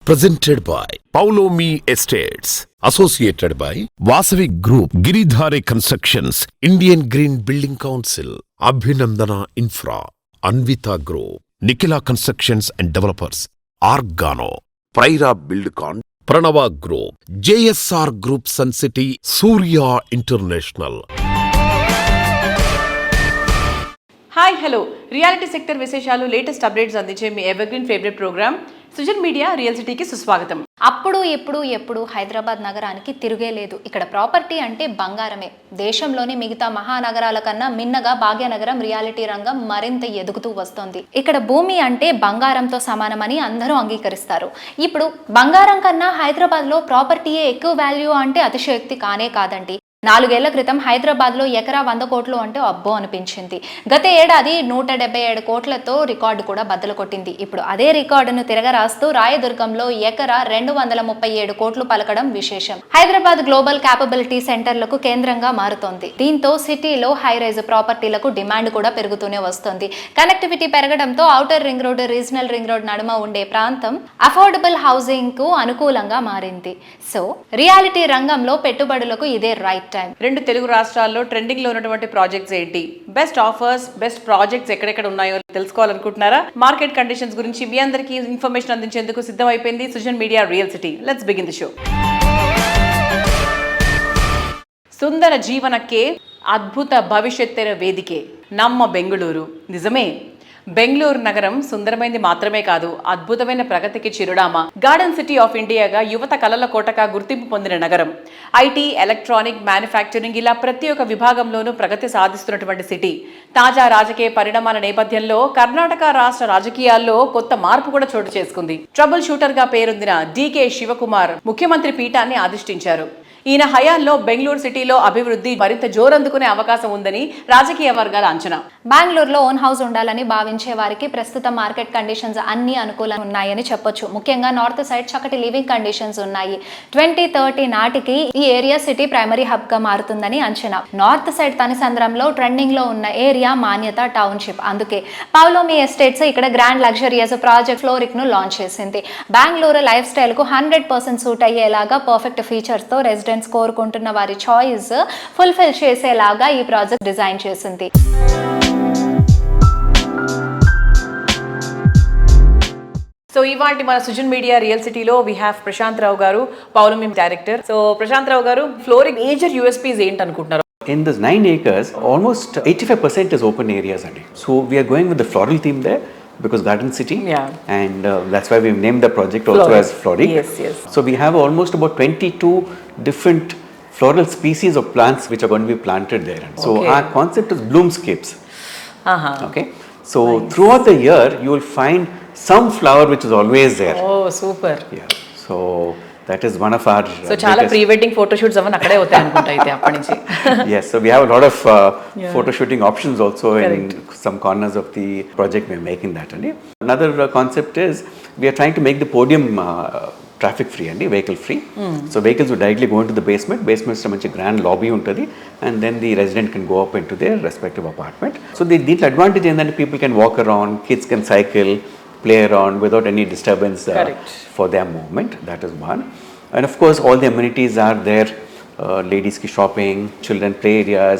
Presented by Paulomi Estates. Associated by Vasavi Group, Giridhare Constructions, Indian Green Building Council, Abhinandana Infra, Anvita Group, Nikila Constructions and Developers, Argano, Praira Buildcon, Pranava Group, JSR Group Sun City, Surya International. Hi hello reality sector విశేషాలు latest updates అందించే మీ evergreen favourite programme Sujan media real సిటీకి సుస్వాగతం. అప్పుడు ఎప్పుడు హైదరాబాద్ నగరానికి తిరుగే లేదు. ఇక్కడ ప్రాపర్టీ అంటే బంగారమే. దేశంలోని మిగతా మహానగరాల కన్నా మిన్నగా భాగ్యనగరం రియాలిటీ రంగం మరింత ఎదుగుతూ వస్తోంది. ఇక్కడ భూమి అంటే బంగారంతో సమానమని అందరూ అంగీకరిస్తారు. ఇప్పుడు బంగారం కన్నా హైదరాబాద్లో ప్రాపర్టీయే ఎక్కువ వాల్యూ అంటే అతిశయోక్తి కానే కాదండి. 4 ఏళ్ల క్రితం హైదరాబాద్లో ఎకరా 100 కోట్లు అంటే అబ్బో అనిపించింది. గత ఏడాది 177 కోట్లతో రికార్డు కూడా బద్దలు కొట్టింది. ఇప్పుడు అదే రికార్డును తిరగరాస్తూ రాయదుర్గంలో ఎకరా 237 కోట్లు పలకడం విశేషం. హైదరాబాద్ గ్లోబల్ క్యాపబిలిటీ సెంటర్లకు కేంద్రంగా మారుతోంది. దీంతో సిటీలో హైరైజ్ ప్రాపర్టీలకు డిమాండ్ కూడా పెరుగుతూనే వస్తోంది. కనెక్టివిటీ పెరగడంతో outer ring road, regional ring road నడుమ ఉండే ప్రాంతం అఫోర్డబుల్ హౌసింగ్ కు అనుకూలంగా మారింది. సో రియాలిటీ రంగంలో పెట్టుబడులకు ఇదే రైట్. 2 తెలుగు రాష్ట్రాల్లో ట్రెండింగ్ లో ఉన్నటువంటి ప్రాజెక్ట్స్ ఏంటి, బెస్ట్ ఆఫర్స్, బెస్ట్ ప్రాజెక్ట్స్ ఎక్కడెక్కడ ఉన్నాయో తెలుసుకోవాలనుకుంటున్నారా? మార్కెట్ కండిషన్స్ గురించి మీ అందరికీ ఇన్ఫర్మేషన్ అందించేందుకు సిద్ధమైపోయింది Sujan media real city. Let's begin the show. సుందర జీవనಕ್ಕೆ అద్భుత భవిష్యత్తెర వేదికే నమ్మ బెంగుళూరు. నిజమే, బెంగళూరు నగరం సుందరమైనది మాత్రమే కాదు, అద్భుతమైన ప్రగతికి చిరునామా. గార్డెన్ సిటీ ఆఫ్ ఇండియాగా, యువత కలల కోటగా గుర్తింపు పొందిన నగరం. ఐటీ, ఎలక్ట్రానిక్, మ్యానుఫ్యాక్చరింగ్ ఇలా ప్రతి ఒక్క విభాగంలోనూ ప్రగతి సాధిస్తున్నటువంటి సిటీ. తాజా రాజకీయ పరిణామాల నేపథ్యంలో కర్ణాటక రాష్ట్ర రాజకీయాల్లో కొత్త మార్పు కూడా చోటు చేసుకుంది. ట్రబుల్ షూటర్ గా పేరొందిన డీకే శివకుమార్ ముఖ్యమంత్రి పీఠాన్ని అధిష్ఠించారు. ఈయన హయాంలో బెంగళూరు సిటీలో అభివృద్ధి మరింత జోరందుకునే అవకాశం ఉందని రాజకీయ వర్గాల అంచనా. బెంగళూరులో ఓన్ హౌస్ ఉండాలని భావించే వారికి ప్రస్తుత మార్కెట్ కండిషన్స్ అన్ని అనుకూలంగా ఉన్నాయని చెప్పొచ్చు. ముఖ్యంగా నార్త్ సైడ్ చక్కటి లివింగ్ కండిషన్స్ ఉన్నాయి. 2030 నాటికి ఈ ఏరియా సిటీ ప్రైమరీ హబ్ గా మారుతుందని అంచనా. నార్త్ సైడ్ తనిసంద్రంలో ట్రెండింగ్ లో ఉన్న ఏరియా మాన్యత టౌన్షిప్. అందుకే పౌలోమి ఎస్టేట్స్ ఇక్కడ గ్రాండ్ లగ్జరియస్ ప్రాజెక్ట్ ఫ్లోరిక్ ను లాంచ్ చేసింది. బెంగళూరు లైఫ్ స్టైల్ కు 100% సూట్ అయ్యేలాగా పర్ఫెక్ట్ ఫీచర్స్ తో రెసిడెంట్స్ కోరుకుంటున్న వారి చాయిస్ ఫుల్ఫిల్ చేసేలాగా ఈ ప్రాజెక్ట్ డిజైన్ చేసింది. సో ఇవాంటి మన సుజన్ మీడియా రియల్ సిటీలో వి హ్యావ్ ప్రశాంత్ రావు గారు, పౌలోమి డైరెక్టర్. సో ప్రశాంత్ రావు గారు, ఫ్లోరింగ్ మేజర్ యూఎస్పీస్ ఏంటి అనుకుంటున్నారు? In this 9 acres, almost 85% is open areas. So we are going with the floral theme there because Garden City, and that's why we've named the project also as Floric. Yes. So we have almost about 22 different floral species of plants which are going to be planted there. So our concept is bloomscapes. Okay. So throughout the year you will find some flower which is always there. Oh, super. Yeah. So that is one of our so chala pre-wedding photo shoots avana akkade hotayi anukunta aithe appadi nunchi. Yes, so we have a lot of photo shooting options also. Correct. In some corners of the project we are making that. Another concept is we are trying to make the podium traffic free and vehicle free. So vehicles will directly go into the basement is a grand lobby untadi, and then the resident can go up into their respective apartment. So the advantage is that people can walk around, kids can cycle, play around without any disturbance for their movement. That is one. And of course all the amenities are there. Ladies ki shopping, children play areas,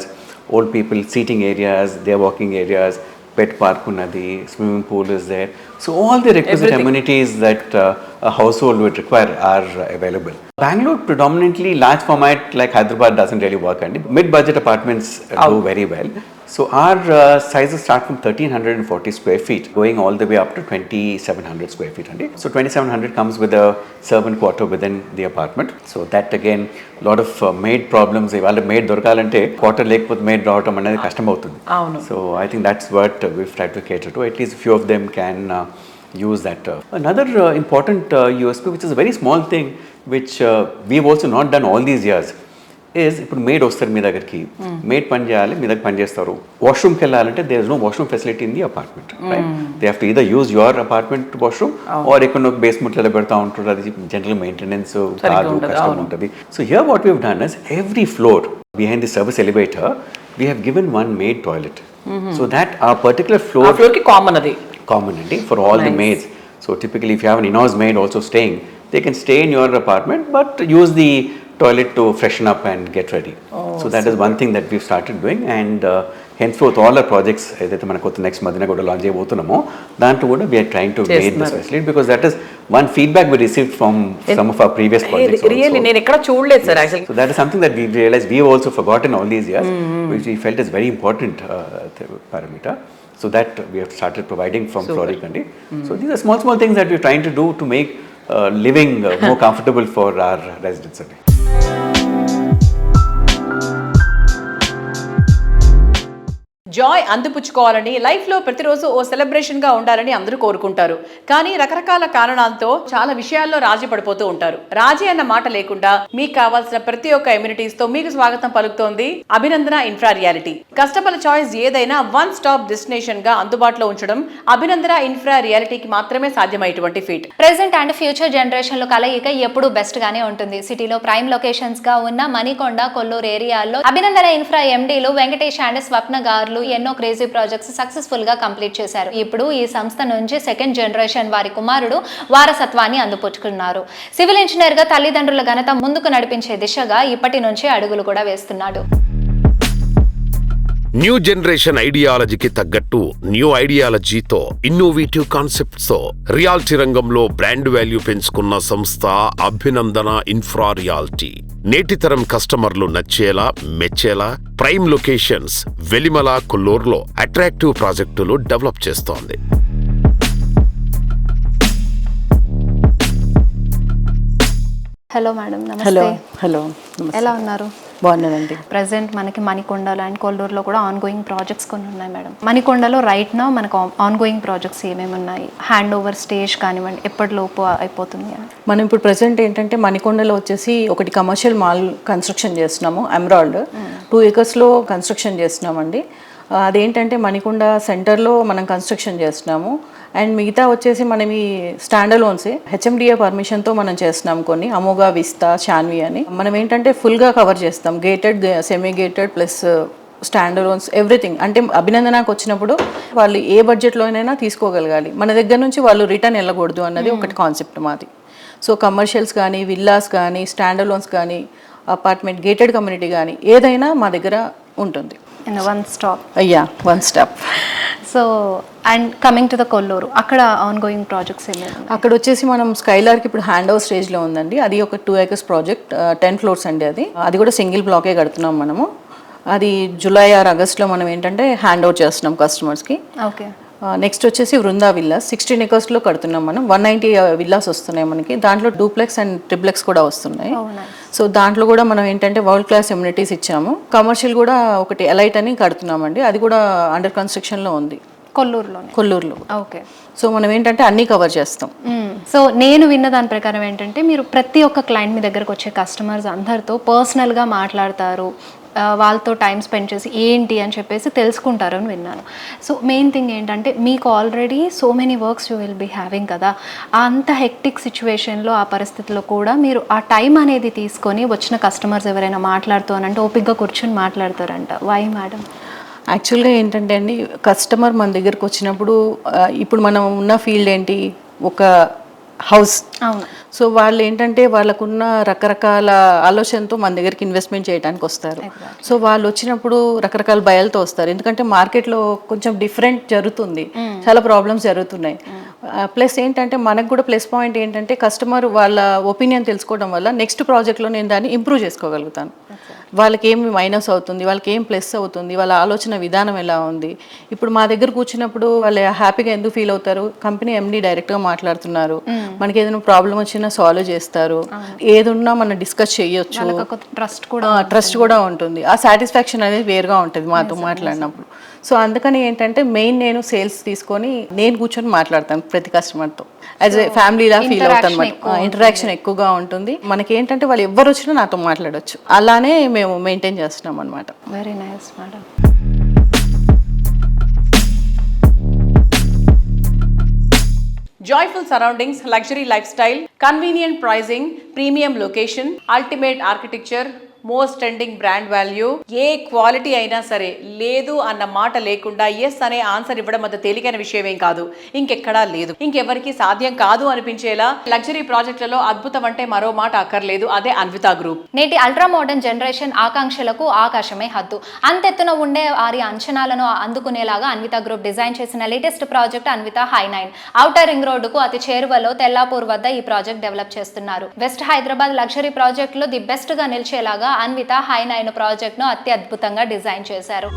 old people seating areas, their walking areas, pet park unnadi, swimming pool is there. So all the requisite amenities that a household would require are available. Bangalore predominantly large format like Hyderabad doesn't really work, and mid-budget apartments do very well. So our sizes start from 1340 square feet going all the way up to 2700 square feet. So 2700 comes with a servant quarter within the apartment. So that again lot of maid problems. Ivala maid dorkalante quarter lekapothe maid raavatam anadi kashtam avutundi. So I think that's what we've tried to cater to. At least few of them can use that. Another important USP, which is a very small thing, which we've also not done all these years, is ఇప్పుడు made వస్తారు మీ దగ్గరికి, made పని చేయాలి, మీ దగ్గర పని చేస్తారు. వాష్రూమ్కి వెళ్ళాలంటే there is no washroom facility in the apartment, right? They have to either use your apartment washroom or ఎక్కడ బేస్మెంట్లో పెడతా ఉంటారు. అది జనరల్ మెయింటెనెన్స్ కాదు, కష్టం ఉంటుంది. So here what we have done is every floor behind the service elevator we have given one made toilet. So that ఆ particular ఫ్లోర్కి కామన్, అది కామన్ అండి for all the maids. So typically if you have an in-house maid also staying, they can stay in your apartment but use the toilet to freshen up and get ready. So that is one thing that we've started doing, and henceforth all our projects ఏదైతే మనకు next మధ్యన కూడా launch చేయబోతున్నామో దాంట్లో కూడా we're trying to make this facility because that is one feedback we received from some of our previous projects really నేను ఎక్కడ చూడలేదు sir actually. So that is something that we realise we also forgotten all these years which we felt is very important parameter. So that we have started providing from Florikandi. So these are small things that we're trying to do to make living more comfortable for our residents. Joy అందిపుచ్చుకోవాలని లైఫ్లో ప్రతిరోజు ఓ సెలబ్రేషన్గా ఉండాలని అందరూ కోరుకుంటారు. కానీ రకరకాల కారణాలతో చాలా విషయాల్లో రాజీ పడిపోతూ ఉంటారు. రాజీ అన్న మాట లేకుండా మీకు కావాల్సిన ప్రతి ఒక్క ఎమ్యూనిటీస్తో మీకు స్వాగతం పలుకుతోంది అభినందన ఇన్ఫ్రా రియాలిటీ. కస్టమర్ల చాయిస్ ఏదైనా వన్ స్టాప్ డెస్టినేషన్గా అందుబాటులో ఉంచడం అభినందన ఇన్ఫ్రా రియాలిటీకి మాత్రమే సాధ్యమైనటువంటి ఫీట్. ప్రెసెంట్ అండ్ ఫ్యూచర్ జనరేషన్లో కలయిక ఎప్పుడూ బెస్ట్ గానే ఉంటుంది. సిటీలో ప్రైమ్ లొకేషన్స్ గా ఉన్న మణికొండ, కొల్లూరు ఏరియాల్లో అభినందన ఇన్ఫ్రా ఎండీలు వెంకటేష్ అండ్ స్వప్న గారు ఎన్నో క్రేజీ ప్రాజెక్ట్స్ సక్సెస్ఫుల్ గా కంప్లీట్ చేశారు. ఇప్పుడు ఈ సంస్థ నుంచి సెకండ్ జనరేషన్ వారి కుమారుడు వారసత్వాన్ని అందిపుచ్చుకున్నారు. సివిల్ ఇంజనీర్ గా తల్లిదండ్రుల ఘనత ముందుకు నడిపించే దిశగా ఇప్పటి నుంచే అడుగులు కూడా వేస్తున్నాడు. న్యూ జనరేషన్ ఐడియాలజీకి తగ్గట్టు న్యూ ఐడియాలజీతో ఇన్నోవేటివ్ కాన్సెప్ట్స్ తో రియాలిటీ రంగంలో బ్రాండ్ వాల్యూ పెంచుకున్న సంస్థ అభినందన ఇన్ఫ్రా రియాలిటీ. నేటితరం కస్టమర్లు నచ్చేలా మెచ్చేలా ప్రైమ్ లొకేషన్స్ వెలిమల, కొల్లూరులో అట్రాక్టివ్ ప్రాజెక్టులు డెవలప్ చేస్తోంది. Hello madam, hello. నమస్తే. హలో, ఎలా ఉన్నారు? బాగున్నానండి. ప్రజెంట్ మనకి మణికొండలో అండ్ కొల్లూరులో కూడా ఆన్ గోయింగ్ ప్రాజెక్ట్స్ కొన్ని ఉన్నాయి మేడం. మణికొండలో రైట్ నా మనకు ఆన్ గోయింగ్ ప్రాజెక్ట్స్ ఏమేమి ఉన్నాయి? హ్యాండ్ ఓవర్ స్టేజ్ కానివ్వండి, ఎప్పటిలోపు అయిపోతుంది అని? మనం ఇప్పుడు ప్రజెంట్ ఏంటంటే మణికొండలో వచ్చేసి ఒకటి కమర్షియల్ మాల్ కన్స్ట్రక్షన్ చేస్తున్నాము. ఎమరాల్డ్ 2 acres కన్స్ట్రక్షన్ చేస్తున్నామండి. అదేంటంటే మణికొండ సెంటర్లో మనం కన్స్ట్రక్షన్ చేస్తున్నాము. అండ్ మిగతా వచ్చేసి మనం ఈ స్టాండలోన్సే హెచ్ఎండిఏ పర్మిషన్తో మనం చేస్తున్నాం. కొన్ని అమోగా, విస్తా, శాన్వి అని మనం ఏంటంటే ఫుల్గా కవర్ చేస్తాం. Gated, semi gated plus standalones everything. అంటే అభినందనకు వచ్చినప్పుడు వాళ్ళు ఏ బడ్జెట్లోనైనా తీసుకోగలగాలి. మన దగ్గర నుంచి వాళ్ళు రిటర్న్ వెళ్ళకూడదు అన్నది ఒకటి కాన్సెప్ట్ మాది. సో కమర్షియల్స్ కానీ, విల్లాస్ కానీ, స్టాండలోన్స్ కానీ, అపార్ట్మెంట్, గేటెడ్ కమ్యూనిటీ కానీ ఏదైనా మా దగ్గర ఉంటుంది. One stop. అయ్యా, one stop. So and coming to the Kollur, అక్కడ ఆన్ గోయింగ్ ప్రాజెక్ట్స్ ఏమి? అక్కడ వచ్చేసి మనం స్కైలార్కి ఇప్పుడు హ్యాండ్ ఓవర్ స్టేజ్లో ఉందండి. అది ఒక 2 acres ప్రాజెక్ట్, 10 floors అండి. అది కూడా సింగిల్ బ్లాకే కడుతున్నాం మనము. అది జూలై ఆర్ ఆగస్ట్లో మనం ఏంటంటే హ్యాండ్ ఓవర్ చేస్తున్నాం కస్టమర్స్కి. ఓకే. నెక్స్ట్ వచ్చేసి వృందా విల్లాస్ 16 acres కడుతున్నాం మనం. 190 విల్లాస్ వస్తున్నాయి మనకి. దాంట్లో డూప్లెక్స్ అండ్ ట్రిప్లెక్స్ కూడా వస్తున్నాయి. సో దాంట్లో కూడా మనం ఏంటంటే వరల్డ్ క్లాస్ ఎమ్యూనిటీస్ ఇచ్చాము. కమర్షియల్ కూడా ఒకటి ఎలైట్ అని కడుతున్నామండి. అది కూడా అండర్ కన్స్ట్రక్షన్లో ఉంది కొల్లూరులో. ఓకే. సో మనం ఏంటంటే అన్నీ కవర్ చేస్తాం. సో నేను విన్న దాని ప్రకారం ఏంటంటే మీరు ప్రతి ఒక్క క్లయింట్ మీ దగ్గరకు వచ్చే కస్టమర్స్ అందరితో పర్సనల్గా మాట్లాడతారు, వాళ్ళతో టైం స్పెండ్ చేసి ఏంటి అని చెప్పేసి తెలుసుకుంటారు అని విన్నాను. సో మెయిన్ థింగ్ ఏంటంటే మీకు already so many works you will be having కదా, అంత హెక్టిక్ సిచ్యువేషన్లో, ఆ పరిస్థితిలో కూడా మీరు ఆ టైం అనేది తీసుకొని వచ్చిన కస్టమర్స్ ఎవరైనా మాట్లాడుతూ అని అంటే ఓపిక్గా కూర్చొని మాట్లాడతారంట. Why madam? యాక్చువల్గా ఏంటంటే అండి, కస్టమర్ మన దగ్గరకు వచ్చినప్పుడు ఇప్పుడు మనం ఉన్న ఫీల్డ్ ఏంటి, ఒక హౌస్. అవును. సో వాళ్ళు ఏంటంటే వాళ్ళకున్న రకరకాల ఆలోచనతో మన దగ్గరికి ఇన్వెస్ట్మెంట్ చేయడానికి వస్తారు. సో వాళ్ళు వచ్చినప్పుడు రకరకాల భయాలతో వస్తారు. ఎందుకంటే మార్కెట్లో కొంచెం డిఫరెంట్ జరుగుతుంది, చాలా ప్రాబ్లమ్స్ జరుగుతున్నాయి. ప్లస్ ఏంటంటే మనకు కూడా ప్లస్ పాయింట్ ఏంటంటే కస్టమర్ వాళ్ళ ఒపీనియన్ తెలుసుకోవడం వల్ల నెక్స్ట్ ప్రాజెక్ట్లో నేను దాన్ని ఇంప్రూవ్ చేసుకోగలుగుతాను. వాళ్ళకి ఏమి మైనస్ అవుతుంది, వాళ్ళకి ఏం ప్లస్ అవుతుంది, వాళ్ళ ఆలోచన విధానం ఎలా ఉంది. ఇప్పుడు మా దగ్గర కూర్చున్నప్పుడు వాళ్ళు హ్యాపీగా ఎందుకు ఫీల్ అవుతారు, కంపెనీ ఎండి డైరెక్ట్గా మాట్లాడుతున్నారు, మనకి ఏదైనా ప్రాబ్లం వచ్చినా సాల్వ్ చేస్తారు, ఏది ఉన్నా మనం డిస్కస్ చేయొచ్చు, ట్రస్ట్ కూడా ఉంటుంది. ఆ సాటిస్ఫాక్షన్ అనేది వేరుగా ఉంటుంది మాతో మాట్లాడినప్పుడు. సో అందుకని ఏంటంటే మెయిన్ నేను సేల్స్ తీసుకొని నేను కూర్చొని మాట్లాడతాను ప్రతి కస్టమర్తో. యాజ్ ఏ ఫ్యామిలీలా ఫీల్ అవుతాను అనమాట. ఇంటరాక్షన్ ఎక్కువగా ఉంటుంది. మనకి ఏంటంటే వాళ్ళు ఎవరు వచ్చినా నాతో మాట్లాడవచ్చు. అలానే మేము మెయింటైన్ చేస్తున్నాం అనమాట. Very nice madam. Joyful surroundings, luxury lifestyle, convenient pricing, premium location, ultimate architecture, most trending brand value, ఏ క్వాలిటీ అయినా సరే లేదు అన్న మాట లేకుండా ఎస్ అనే ఆన్సర్ ఇవ్వడం అంత తేలికైన విషయం ఏం కాదు, ఇంకెక్కడా లేదు, ఇంకెవరికి సాధ్యం కాదు అనిపించేలా లగ్జరీ ప్రాజెక్టులలో అద్భుతం అంటే మరో మాట అక్కర్లేదు, అదే అన్విత గ్రూప్. నేటి అల్ట్రా మోడర్న్ జనరేషన్ ఆకాంక్షలకు ఆకాశమే హద్దు. అంతెత్తున ఉండే వారి అంచనాలను అందుకునేలాగా అన్విత గ్రూప్ డిజైన్ చేసిన లేటెస్ట్ ప్రాజెక్ట్ అన్విత హై9. ఔటర్ రింగ్ రోడ్డుకు అతి చేరువలో తెల్లాపూర్ వద్ద ఈ ప్రాజెక్ట్ డెవలప్ చేస్తున్నారు. వెస్ట్ హైదరాబాద్ లగ్జరీ ప్రాజెక్ట్ లో ది బెస్ట్ గా నిలిచేలాగా అన్విత హై9 ప్రాజెక్ట్ ను అత్యద్భుతంగా డిజైన్ చేశారు.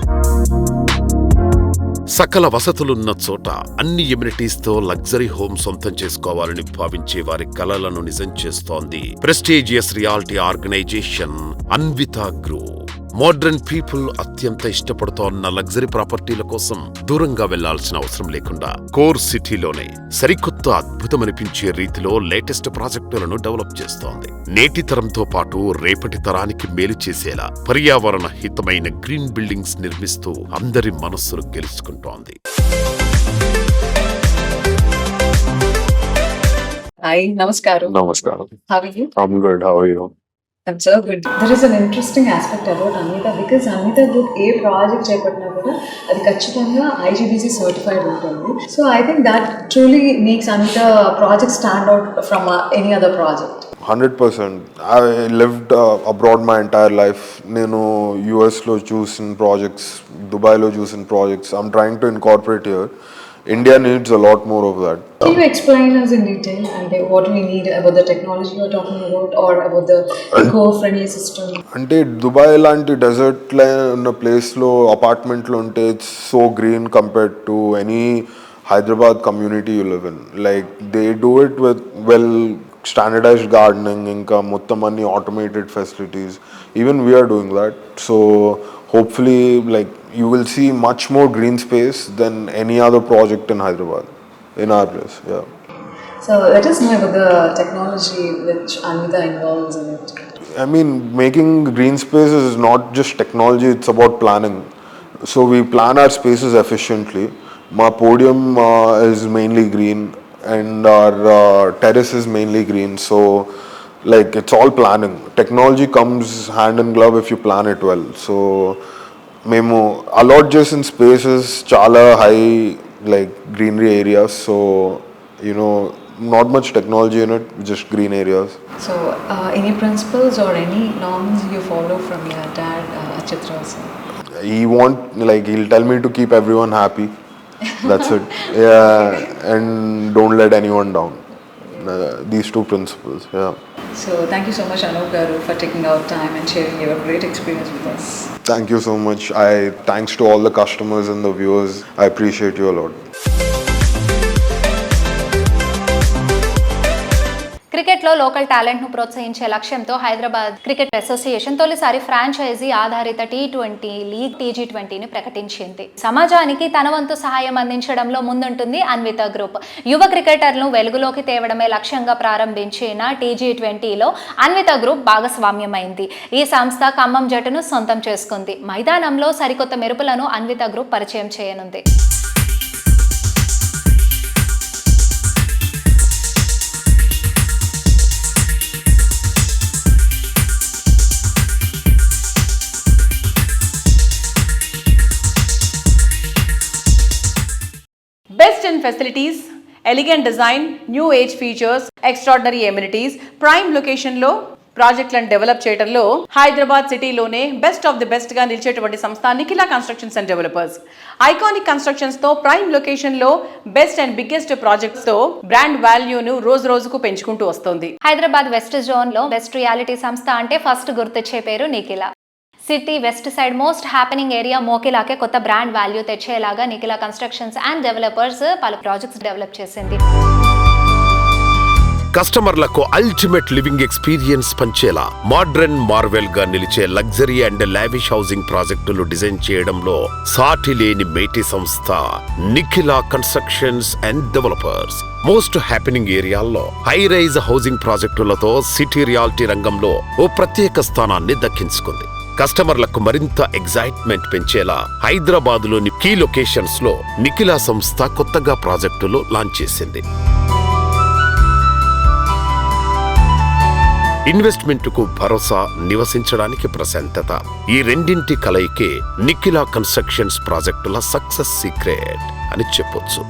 సకల వసతులున్న చోట అన్ని ఎమ్యూనిటీస్ తో లగ్జరీ హోమ్ సొంతం చేసుకోవాలని భావించే వారి కలలను నిజం చేస్తోంది prestigious reality organization Anvita group. Modern people అత్యంత ఇష్టపడుతోన్న లగ్జరీ ప్రాపర్టీల కోసం దూరంగా వెళ్లాల్సిన అవసరం లేకుండా కోర్ సిటీలోనే సరికొత్త అద్భుతమనిపించే రీతిలో లేటెస్ట్ ప్రాజెక్టులను డెవలప్ చేస్తోంది. నేటి తరంతో పాటు రేపటి తరానికి మేలు చేసేలా పర్యావరణ హితమైన గ్రీన్ బిల్డింగ్స్ నిర్మిస్తూ అందరి మనస్సును గెలుచుకుంటోంది. Hi, Namaskaram. Namaskaram. How are you? I'm good. How are you? I'm so good. There is an interesting aspect about Anvita because Anvita Group ఏ ప్రాజెక్ట్ చేపట్టినా కూడా అది ఖచ్చితంగా IGBC సర్టిఫైడ్ ఉంటుంది. So I think that truly makes Anvita project stand out from any other project. 100%. I lived abroad my entire life. నేను US లో చూసిన projects, Dubai లో చూసిన projects. I'm trying to incorporate here. India needs a lot more of that. Can you explain us in detail and what we need about the technology you're talking about or about the eco-friendly system? అంటే Dubai లాంటి desert ఉన్న ప్లేస్లో అపార్ట్మెంట్లో ఉంటే it's so green compared to any Hyderabad community you live in. Like they do it with well standardized gardening, ఇంకా మొత్తం అన్ని automated facilities. Even we are doing that. So hopefully like you will see much more green space than any other project in Hyderabad in our place. Yeah. So let us know about the technology which Anvita involves in it. I mean, making green spaces is not just technology, it's about planning. So we plan our spaces efficiently. My podium is mainly green and our terrace is mainly green. So like it's all planning. Technology comes hand in glove if you plan it well. So మేము allot చేసిన spaces చాలా high like greenery areas. So you know not much technology in it, just green areas. So any principles or any norms you follow from your dad Chitra sir? He'll tell me to keep everyone happy. That's it. Yeah, and don't let anyone down. These two principles. Yeah. So thank you so much Anup garu for taking out time and sharing your great experience with us. Thank you so much. Thanks to all the customers and the viewers. I appreciate you a lot. క్రికెట్లో local టాలెంట్ను ప్రోత్సహించే లక్ష్యంతో Hyderabad cricket association తొలిసారి franchise ఆధారిత T20 league TG20ని ప్రకటించింది. సమాజానికి తన వంతు సహాయం అందించడంలో ముందుంటుంది అన్విత గ్రూప్. యువ క్రికెటర్లను వెలుగులోకి తేవడమే లక్ష్యంగా ప్రారంభించిన TG20లో అన్విత గ్రూప్ భాగస్వామ్యమైంది. ఈ సంస్థ ఖమ్మం జట్టును సొంతం చేసుకుంది. మైదానంలో సరికొత్త మెరుపులను అన్విత గ్రూప్ పరిచయం చేయనుంది. Best in facilities, elegant design, new age features, extraordinary amenities, prime location లో ప్రాజెక్టులను డెవలప్ చేయడంలో హైదరాబాద్ సిటీలోనే బెస్ట్ ఆఫ్ ది బెస్ట్ గా నిలిచేటువంటి సంస్థ Nikhila constructions and developers. Iconic constructions తో ప్రైమ్ లొకేషన్ లో బెస్ట్ అండ్ బిగ్గెస్ట్ ప్రాజెక్ట్స్ తో బ్రాండ్ వాల్యూను రోజు రోజుకు పెంచుకుంటూ వస్తోంది. హైదరాబాద్ వెస్ట్ జోన్ లో బెస్ట్ రియాలిటీ సంస్థ అంటే ఫస్ట్ గుర్తొచ్చే పేరు Nikhila. City west side most happening area మోకిలాకే కొత్త బ్రాండ్ వాల్యూ తెచ్చేలాగా నిఖిలా కన్స్ట్రక్షన్స్ అండ్ డెవలపర్స్ పలు ప్రాజెక్ట్స్ డెవలప్ చేసింది. కస్టమర్లకు అల్టిమేట్ లివింగ్ ఎక్స్పీరియన్స్ పంచేలా మోడ్రన్ మార్వెల్ గా నిలిచే లగ్జరీ అండ్ లావిష్ హౌసింగ్ ప్రాజెక్టులు డిజైన్ చేయడంలో సాటి లేని మేటి సంస్థ Nikhila constructions and developers. Most happening ఏరియాల్లో హై రైజ్ హౌసింగ్ ప్రాజెక్టులతో సిటీ రియాలిటీ రంగంలో ఓ ప్రత్యేక స్థానాన్ని దక్కించుకుంది. కస్టమర్లకు మరింత ఎగ్జైట్మెంట్ పెంచేలా హైదరాబాద్లోని కీ లొకేషన్స్ లో నిఖిలా సంస్థ కొత్తగా ప్రాజెక్టులు లాంచ్ చేసింది. ఇన్వెస్ట్మెంట్ కు భరోసా, నివసించడానికి ప్రశాంతత. ఈ రెండింటి కలయికే నిఖిలా కన్స్ట్రక్షన్స్ ప్రాజెక్టుల సక్సెస్ సీక్రెట్ అని చెప్పొచ్చు.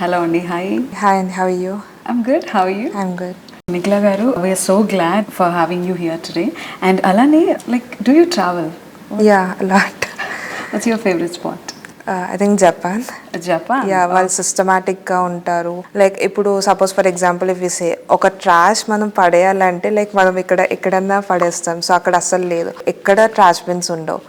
హలో అండి, hi. Hi, and how are you? I'm good. How are you? I'm good. Nikhila garu, we are so glad for having you here today. And alane, like, do you travel? Yeah, a lot. What's your favorite spot? I think Japan. Japan? Yeah, వాళ్ళు సిస్టమాటిక్గా ఉంటారు. Like ఇప్పుడు suppose for example if సే ఒక trash మనం పడేయాలంటే like మనం ఎక్కడన్నా పడేస్తాం. So అక్కడ అస్సలు లేదు, ఎక్కడ ట్రాష్ బిన్స్ ఉండవు.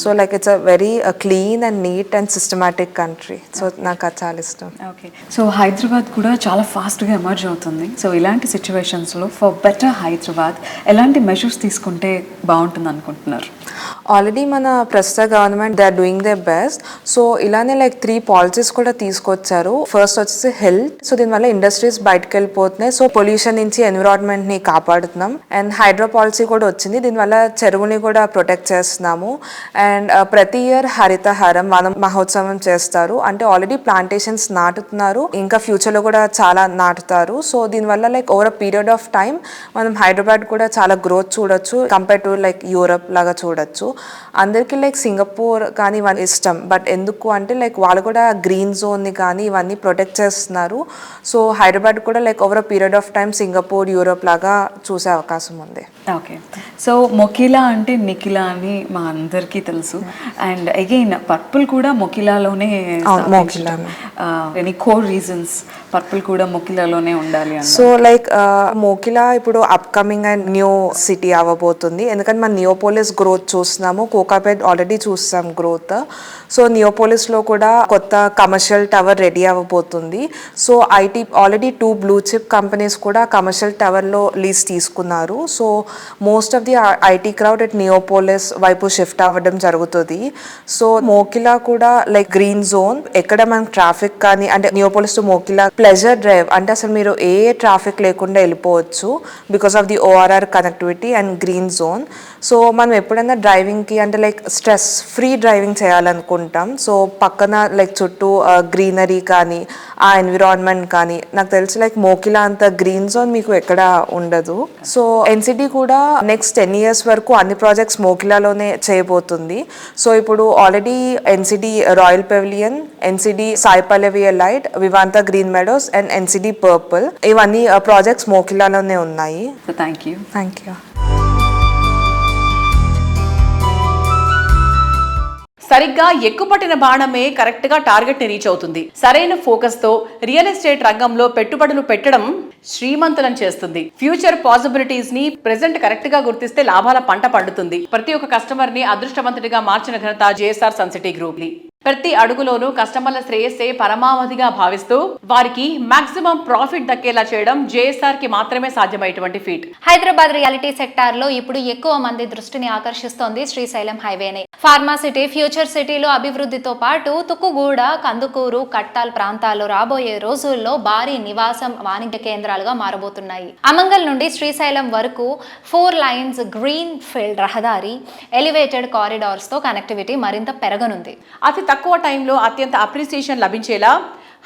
So like it's a very clean and neat and systematic country. So నాకు అది చాలా ఇష్టం. ఓకే, సో హైదరాబాద్ కూడా చాలా ఫాస్ట్గా ఎమర్జ్ అవుతుంది. సో ఇలాంటి సిచ్యువేషన్స్లో ఫర్ బెటర్ హైదరాబాద్ ఎలాంటి మెజర్స్ తీసుకుంటే బాగుంటుంది అనుకుంటున్నారు? ఆల్రెడీ మన ప్రస్తుత government they are doing their best. So ఇలానే లైక్ 3 పాలసీస్ కూడా తీసుకొచ్చారు. ఫస్ట్ వచ్చేసి హెల్త్. సో దీనివల్ల ఇండస్ట్రీస్ బయటకు వెళ్ళిపోతున్నాయి. సో పొల్యూషన్ నుంచి ఎన్విరాన్మెంట్ని కాపాడుతున్నాం. అండ్ హైడ్రో పాలసీ కూడా వచ్చింది, దీనివల్ల చెరువుని కూడా ప్రొటెక్ట్ చేస్తున్నాము. అండ్ ప్రతి ఇయర్ హరితహారం వనం మహోత్సవం చేస్తారు. అంటే ఆల్రెడీ ప్లాంటేషన్స్ నాటుతున్నారు, ఇంకా ఫ్యూచర్లో కూడా చాలా నాటుతారు. సో దీనివల్ల like over a period of time మనం హైదరాబాద్ కూడా చాలా గ్రోత్ చూడొచ్చు కంపేర్ టు లైక్ యూరప్ లాగా చూడొచ్చు. అందరికీ లైక్ సింగపూర్ కానీ ఇవన్నీ ఇష్టం, బట్ ఎందుకు అంటే లైక్ వాళ్ళు కూడా గ్రీన్ జోన్ని కానీ ఇవన్నీ ప్రొటెక్ట్ చేస్తున్నారు. సో హైదరాబాద్ కూడా like over a period of time Singapore Europe లాగా చూసే అవకాశం ఉంది. ఓకే, సో మొకిలా అంటే నిఖిలా అని మా అందరికీ తెలుసు. అండ్ అగైన్ పర్పుల్ కూడా మొకిలాలోనే. ఎనీ కోర్ రీజన్స్ పర్పుల్ కూడా మొకిలాలోనే ఉండాలి అని? సో లైక్ మోకిలా ఇప్పుడు అప్కమింగ్ అండ్ న్యూ సిటీ అవ్వబోతుంది. ఎందుకంటే మన నియోపోలిస్ గ్రోత్ చూస్తున్నాము, కోకాపేట్ ఆల్రెడీ చూస్తాం గ్రోత్. సో నియోపోలిస్లో కూడా కొత్త కమర్షియల్ టవర్ రెడీ అవ్వబోతుంది. So IT already 2 blue chip companies కూడా కమర్షియల్ టవర్లో లీజ్ తీసుకున్నారు. So most of the IT crowd at Neopolis వైపు షిఫ్ట్ అవ్వడం జరుగుతుంది. సో మోకిలా కూడా లైక్ గ్రీన్ జోన్, ఎక్కడ మనకి ట్రాఫిక్ కానీ అంటే Neopolis to Mokila pleasure drive అంటే అసలు మీరు ఏ ట్రాఫిక్ లేకుండా వెళ్ళిపోవచ్చు because of the ORR connectivity and green zone. So మనం ఎప్పుడైనా డ్రైవింగ్కి అంటే లైక్ స్ట్రెస్ ఫ్రీ డ్రైవింగ్ చేయాలనుకుంటాం. సో పక్కన లైక్ చుట్టూ గ్రీనరీ కానీ ఆ ఎన్విరాన్మెంట్ కానీ నాకు తెలిసి లైక్ మోకిలా అంత గ్రీన్ జోన్ మీకు ఎక్కడ ఉండదు. సో ఎన్సిటీ కూడా నెక్స్ట్ 10 years వరకు అన్ని ప్రాజెక్ట్స్ మోకిలాలోనే చేయబోతుంది. సో ఇప్పుడు already NCD royal pavilion, NCD Sai Pallavi light, Vivanta green Meadows and NCD purple ఇవన్నీ ప్రాజెక్ట్స్ మోకిలాలోనే ఉన్నాయి. Thank you. Thank you. సరిగ్గా ఎక్కుపట్టిన బాణమే కరెక్ట్ గా టార్గెట్ ని రీచ్ అవుతుంది. సరైన ఫోకస్ తో రియల్ ఎస్టేట్ రంగంలో పెట్టుబడులు పెట్టడం శ్రీమంతులను చేస్తుంది. ఫ్యూచర్ పాసిబిలిటీస్ ని ప్రెజెంట్ కరెక్ట్ గా గుర్తిస్తే లాభాల పంట పండుతుంది. ప్రతి ఒక్క కస్టమర్ ని అదృష్టవంతుడిగా మార్చిన ఘనత జేఎస్ఆర్ సన్సిటీ గ్రూప్ ని. ప్రతి అడుగులోనూ కస్టమర్ల శ్రేయస్సే పరమావధిగా భావిస్తూ వారికి మాక్సిమం ప్రాఫిట్ దక్కేలా చేయడం జేఎస్ఆర్ కి మాత్రమే సాధ్యమైనటువంటి ఫీట్. హైదరాబాద్ రియాలిటీ సెక్టార్ లో ఇప్పుడు ఎక్కువ మంది దృష్టిని ఆకర్షిస్తోంది శ్రీశైలం హైవేనే. ఫార్మా సిటీ, ఫ్యూచర్ సిటీలో అభివృద్ధితో పాటు తుక్కుగూడ, కందుకూరు, కట్టాల్ ప్రాంతాల్లో రాబోయే రోజుల్లో భారీ నివాసం వాణిజ్య కేంద్రాలుగా మారబోతున్నాయి. అమంగల్ నుండి శ్రీశైలం వరకు 4 lanes గ్రీన్ ఫీల్డ్ రహదారి, ఎలివేటెడ్ కారిడార్స్ తో కనెక్టివిటీ మరింత పెరగనుంది. అతి తక్కువ టైంలో అత్యంత అప్రిసియేషన్ లభించేలా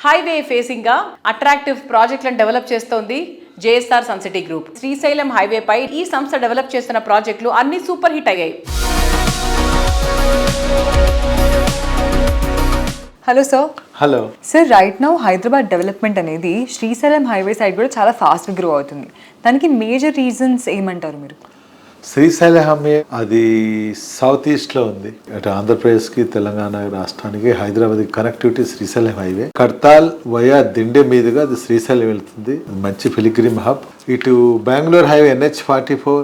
హైవే ఫేసింగ్ గా అట్రాక్టివ్ ప్రాజెక్టులను డెవలప్ చేస్తోంది JSR Suncity group. Srisailam highway పై ఈ సంస్థ డెవలప్ చేస్తున్న ప్రాజెక్టులు అన్ని సూపర్ హిట్ అయ్యాయి. Hello sir. Hello sir, right now Hyderabad development అనేది శ్రీశైలం హైవే సైడ్ కూడా చాలా ఫాస్ట్గా గ్రో అవుతుంది. దానికి మేజర్ రీజన్స్ ఏమంటారు మీరు? శ్రీశైలం హైవే అది సౌత్ ఈస్ట్లో ఉంది. అటు ఆంధ్రప్రదేశ్కి, తెలంగాణ రాష్ట్రానికి, హైదరాబాద్కి connectivity Srisailam highway. Kadthal via Dinde మీదుగా అది శ్రీశైలం వెళ్తుంది. మంచి పిలిగ్రిమ్ హబ్. ఇటు Bengaluru highway NH44,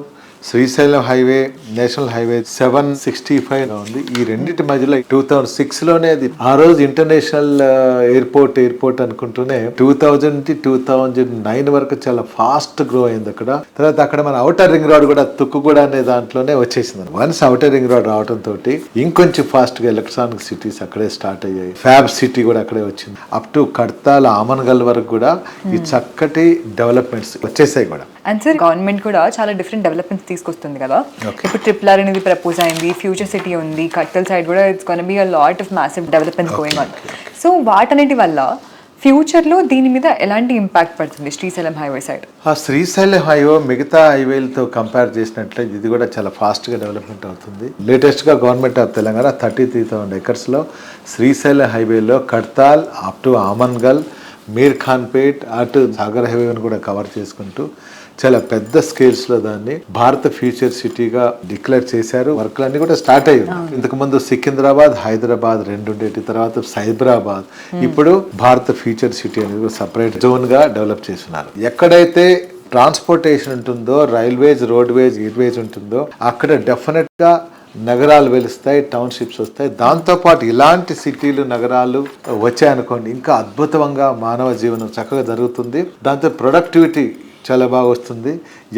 Srisailam highway, national highway 765 ఉంది. ఈ రెండింటి మధ్యలో 2006లోనే అది ఆ రోజు ఇంటర్నేషనల్ ఎయిర్పోర్ట్ అనుకుంటూనే 2009 వరకు చాలా ఫాస్ట్ గ్రో అయింది అక్కడ. తర్వాత అక్కడ మన అవుటర్ రింగ్ రోడ్ కూడా తుక్కుగూడ అనే దాంట్లోనే వచ్చేసింది. వన్స్ అవుటర్ రింగ్ రోడ్ రావడం తోటి ఇంకొంచెం ఫాస్ట్ గా ఎలక్ట్రానిక్ సిటీస్ అక్కడే స్టార్ట్ అయ్యాయి. ఫ్యాబ్ సిటీ కూడా అక్కడే వచ్చింది. అప్ టు కడ్తాల్, ఆమన్గల్ వరకు కూడా ఈ చక్కటి డెవలప్మెంట్స్ వచ్చేసాయి కూడా. అండ్ సార్, గవర్నమెంట్ కూడా చాలా డిఫరెంట్ డెవలప్మెంట్స్ తీసుకొస్తుంది కదా. ఇప్పుడు ట్రిపుల్ ఆర్ అనేది ప్రపోజ్ అయింది, ఫ్యూచర్ సిటీ ఉంది, కట్టల్ సైడ్ కూడా it's gonna be a lot of massive developments going on. So వాటన్నిటి వల్ల ఫ్యూచర్లో దీని మీద ఎలాంటి ఇంపాక్ట్ పడుతుంది శ్రీశైలం హైవే సైడ్? ఆ శ్రీశైలం హైవే మిగతా హైవేలతో కంపేర్ చేసినట్లయితే ఇది కూడా చాలా ఫాస్ట్గా డెవలప్మెంట్ అవుతుంది. లేటెస్ట్గా గవర్నమెంట్ ఆఫ్ తెలంగాణ 33,000 ఎకర్స్లో శ్రీశైలం హైవేలో కడ్తాల్ అప్ టు ఆమన్గల్, మీర్ ఖాన్పేట్ అటు సాగర్ హైవేని కూడా కవర్ చేసుకుంటూ చాలా పెద్ద స్కేల్స్లో దాన్ని భారత ఫ్యూచర్ సిటీగా డిక్లేర్ చేశారు. వర్క్లన్నీ కూడా స్టార్ట్ అయ్యాయి. ఇంతకు ముందు సికింద్రాబాద్, హైదరాబాద్ రెండు ఉండేటి, తర్వాత సైబరాబాద్, ఇప్పుడు భారత ఫ్యూచర్ సిటీ అనేది సపరేట్ జోన్గా డెవలప్ చేస్తున్నారు. ఎక్కడైతే ట్రాన్స్పోర్టేషన్ ఉంటుందో, రైల్వేస్, రోడ్వేస్, ఎయిర్వేస్ ఉంటుందో అక్కడ డెఫినెట్గా నగరాలు వెలుస్తాయి, టౌన్షిప్స్ వస్తాయి. దాంతోపాటు ఇలాంటి సిటీలు, నగరాలు వచ్చాయనుకోండి ఇంకా అద్భుతంగా మానవ జీవనం చక్కగా జరుగుతుంది. దాంతో ప్రొడక్టివిటీ చాలా బాగా వస్తుంది,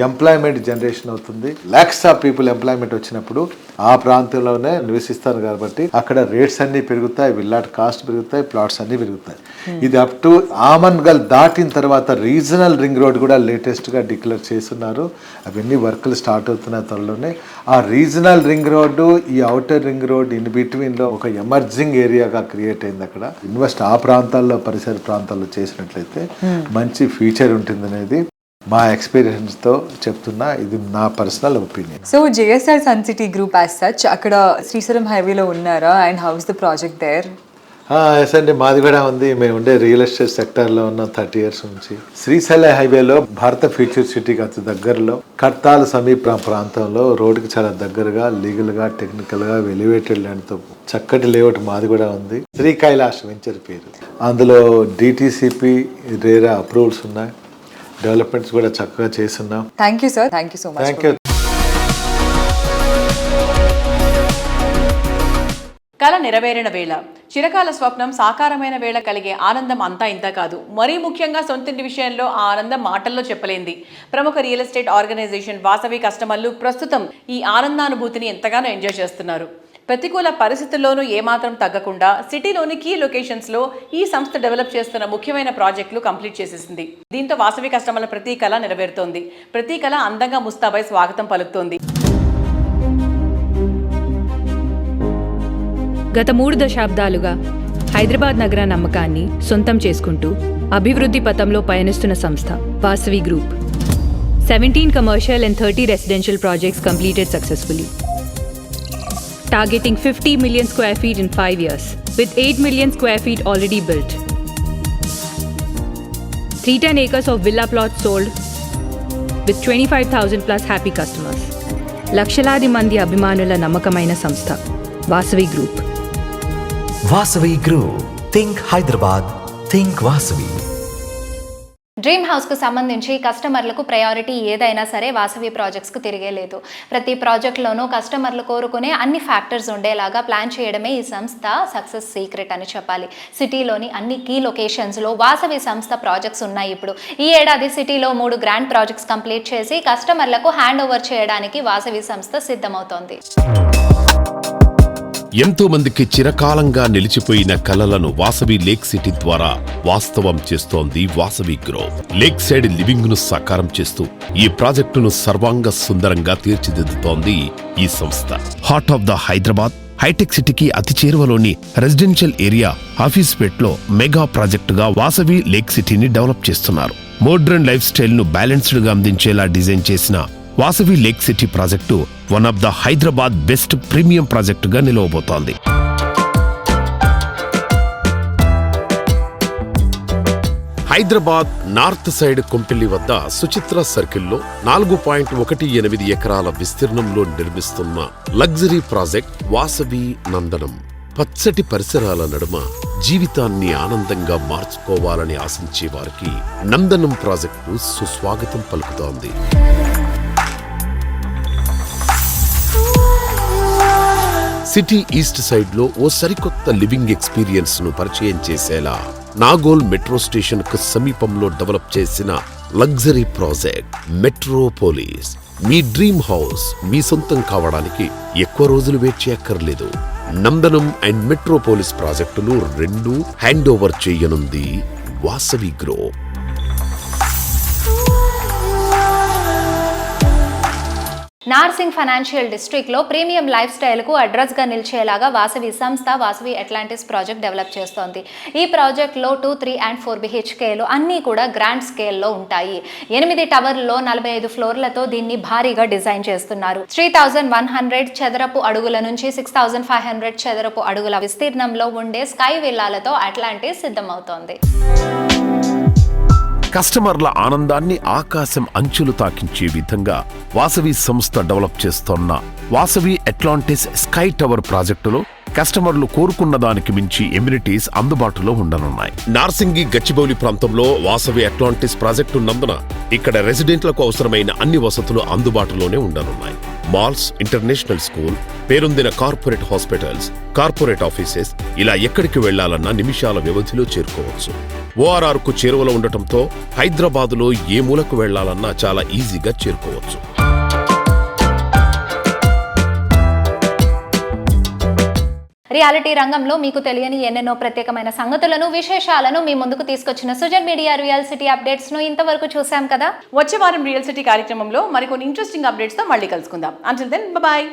ఎంప్లాయ్మెంట్ జనరేషన్ అవుతుంది. ల్యాక్స్ ఆఫ్ పీపుల్ ఎంప్లాయ్మెంట్ వచ్చినప్పుడు ఆ ప్రాంతంలోనే నివసిస్తారు కాబట్టి అక్కడ రేట్స్ అన్నీ పెరుగుతాయి, విల్లాట్ కాస్ట్ పెరుగుతాయి, ప్లాట్స్ అన్నీ పెరుగుతాయి. ఇది అప్ టు ఆమన్గల్ దాటిన తర్వాత రీజనల్ రింగ్ రోడ్ కూడా లేటెస్ట్గా డిక్లేర్ చేస్తున్నారు. అవన్నీ వర్క్లు స్టార్ట్ అవుతున్నాయి త్వరలోనే. ఆ రీజనల్ రింగ్ రోడ్డు, ఈ అవుటర్ రింగ్ రోడ్ ఇన్ బిట్వీన్లో ఒక ఎమర్జింగ్ ఏరియాగా క్రియేట్ అయింది. అక్కడ ఇన్వెస్ట్ ఆ ప్రాంతాల్లో, పరిసర ప్రాంతాల్లో చేసినట్లయితే మంచి ఫ్యూచర్ ఉంటుంది అనేది మా ఎక్స్పీరియన్స్తో చెప్తున్నా. ఇది నా personal opinion. So JSR sun city group as such అక్కడ శ్రీశైలం హైవేలో ఉన్నారా, and how is the project there? Yes అండి, మాది కూడా ఉంది. మేము ఉండే రియల్ ఎస్టేట్ సెక్టర్లో ఉన్న 30 years నుంచి. శ్రీశైలం హైవేలో భారత ఫ్యూచర్ సిటీకి అతి దగ్గరలో కడ్తాల్ సమీప ప్రాంతంలో రోడ్డుకి చాలా దగ్గరగా లీగల్గా, టెక్నికల్గా ఎలివేటెడ్ ల్యాండ్తో చక్కటి లేఅవుట్ మాది కూడా ఉంది. శ్రీ కైలాష్ వెంచర్ పేరు. అందులో డిటిసిపి, రేరా అప్రూవల్స్ ఉన్నాయి. డెవలప్మెంట్స్ కూడా చక్కగా చేస్తున్నాం. Thank you sir, thank you so much. Thank you. కళ నెరవేరిన వేళ, చిరకాల స్వప్నం సాకారమైన వేళ కలిగే ఆనందం అంతా ఇంత కాదు. మరీ ముఖ్యంగా సొంతింటి విషయంలో ఆ ఆనందం మాటల్లో చెప్పలేంది. ప్రముఖ రియల్ ఎస్టేట్ ఆర్గనైజేషన్ వాసవి కస్టమర్లు ప్రస్తుతం ఈ ఆనందానుభూతిని ఎంతగానో ఎంజాయ్ చేస్తున్నారు. ప్రతికూల పరిస్థితుల్లోనూ ఏమాత్రం తగ్గకుండా సిటీలోని కీ లొకేషన్స్లో ఈ సంస్థ డెవలప్ చేస్తున్న ముఖ్యమైన ప్రాజెక్టులు కంప్లీట్ చేసేసింది. దీంతో వాసవి కస్టమర్ల ప్రతి కళ నెరవేరుతోంది. ప్రతి కళ అందంగా ముస్తాబై స్వాగతం పలుకుతోంది. గత 3 దశాబ్దాలుగా హైదరాబాద్ నగర నమ్మకాన్ని సొంతం చేసుకుంటూ అభివృద్ధి పథంలో పయనిస్తున్న సంస్థ Vasavi group. 17 commercial and 30 residential projects completed successfully, targeting 50 million square feet in 5 years, with 8 million square feet already built. 310 acres of villa plots sold, with 25,000 plus happy customers. లక్షలాది మంది అభిమానుల నమ్మకమైన సంస్థ Vasavi group. Vasavi group, think Hyderabad, think Vasavi. Dream హౌస్కు సంబంధించి కస్టమర్లకు priority ఏదైనా సరే వాసవి ప్రాజెక్ట్స్కు తిరిగే లేదు. ప్రతి ప్రాజెక్ట్లోనూ కస్టమర్లు కోరుకునే అన్ని ఫ్యాక్టర్స్ ఉండేలాగా ప్లాన్ చేయడమే ఈ సంస్థ సక్సెస్ సీక్రెట్ అని చెప్పాలి. సిటీలోని అన్ని కీ లొకేషన్స్లో వాసవి సంస్థ ప్రాజెక్ట్స్ ఉన్నాయి. ఇప్పుడు ఈ ఏడాది సిటీలో 3 గ్రాండ్ ప్రాజెక్ట్స్ కంప్లీట్ చేసి కస్టమర్లకు హ్యాండ్ ఓవర్ చేయడానికి వాసవి సంస్థ సిద్ధమవుతోంది. ఎంతో మందికి చిరకాలంగా నిలిచిపోయిన కలలను వాసవి లేక్ సిటీ ద్వారా వాస్తవం చేస్తోంది Vasavi group. Lake side living ను సాకారం చేస్తూ ఈ ప్రాజెక్టును సర్వాంగ సుందరంగా తీర్చిదిద్దుతోంది ఈ సంస్థ. Heart of the Hyderabad hitech సిటీకి అతి చేరువలోని రెసిడెన్షియల్ ఏరియా ఆఫీస్పేట్లో మెగా ప్రాజెక్టుగా వాసవి లేక్ సిటీని డెవలప్ చేస్తున్నారు. మోడ్రన్ లైఫ్ స్టైల్ ను బ్యాలెన్స్డ్ గా అందించేలా డిజైన్ చేసిన Vasavi lake city project one of the Hyderabad best premium ప్రాజెక్టుగా నిలవబోతోంది. హైదరాబాద్ నార్త్ సైడ్ కొంపెల్లి వద్ద సుచిత్ర సర్కిల్లో 4.18 ఎకరాల విస్తీర్ణంలో నిర్మిస్తున్న లగ్జరీ ప్రాజెక్ట్ వాసవి నందనం. పచ్చటి పరిసరాల నడుమ జీవితాన్ని ఆనందంగా మార్చుకోవాలని ఆశించే వారికి నందనం ప్రాజెక్టు సుస్వాగతం పలుకుతోంది. సిటీ ఈస్ట్ సైడ్ లో ఓ సరికొత్త లివింగ్ ఎక్స్పీరియన్స్ ను పరిచయం చేసేలా నాగోల్ మెట్రో స్టేషన్ కు సమీపంలో డెవలప్ చేసిన లగ్జరీ ప్రాజెక్ట్ మెట్రోపోలిస్. మీ డ్రీమ్ హౌస్ మీ సొంతం కావడానికి ఎక్కువ రోజులు వెయిట్ చేయక్కర్లేదు. నందనం అండ్ మెట్రోపోలిస్ ప్రాజెక్టులు 2 హ్యాండ్ ఓవర్ చేయనుంది వాసవి గ్రూప్. నార్సింగ్ ఫైనాన్షియల్ డిస్ట్రిక్ట్లో ప్రీమియం లైఫ్ స్టైల్కు అడ్రస్గా నిలిచేలాగా వాసవి సంస్థ వాసవి అట్లాంటిస్ ప్రాజెక్ట్ డెవలప్ చేస్తోంది. ఈ ప్రాజెక్ట్లో 2, 3 and 4 BHKలు అన్నీ కూడా గ్రాండ్ స్కేల్లో ఉంటాయి. 8 టవర్లలో 45 ఫ్లోర్లతో దీన్ని భారీగా డిజైన్ చేస్తున్నారు. 3100 చదరపు అడుగుల నుంచి 6500 చదరపు అడుగుల విస్తీర్ణంలో ఉండే స్కై విల్లాలతో అట్లాంటిస్ సిద్ధమవుతోంది. కస్టమర్ల ఆనందాన్ని ఆకాశం అంచులు తాకించే విధంగా వాసవి సంస్థ డెవలప్ చేస్తోన్న వాసవి అట్లాంటిస్ స్కై టవర్ ప్రాజెక్టులో కస్టమర్లు కోరుకున్న దానికి మించి ఎమ్యూనిటీస్ అందుబాటులో ఉండనున్నాయి. నార్సింగి గచ్చిబౌలి ప్రాంతంలో వాసవి అట్లాంటిస్ ప్రాజెక్టు ఉన్నందున ఇక్కడ రెసిడెంట్లకు అవసరమైన అన్ని వసతులు అందుబాటులోనే ఉండనున్నాయి. మాల్స్, ఇంటర్నేషనల్ స్కూల్, పేరొందిన కార్పొరేట్ హాస్పిటల్స్, కార్పొరేట్ ఆఫీసెస్ ఇలా ఎక్కడికి వెళ్లాలన్నా నిమిషాల వ్యవధిలో చేరుకోవచ్చు. ORR కు చేరువలో ఉండటంతో హైదరాబాదులో ఏ మూలకు వెళ్లాలన్నా చాలా ఈజీగా చేరుకోవచ్చు. రియాలిటీ రంగంలో మీకు తెలియని ఎన్నెన్నో ప్రత్యేకమైన సంగతులను, విశేషాలను మీ ముందుకు తీసుకొచ్చిన Sujan media real city updates ను ఇంతవరకు చూసాం కదా. వచ్చే వారం రియల్ సిటీ కార్యక్రమంలో మరికొన్ని ఇంట్రెస్టింగ్ అప్డేట్స్ తో మళ్ళీ కలుసుకుందాం. Until then, bye.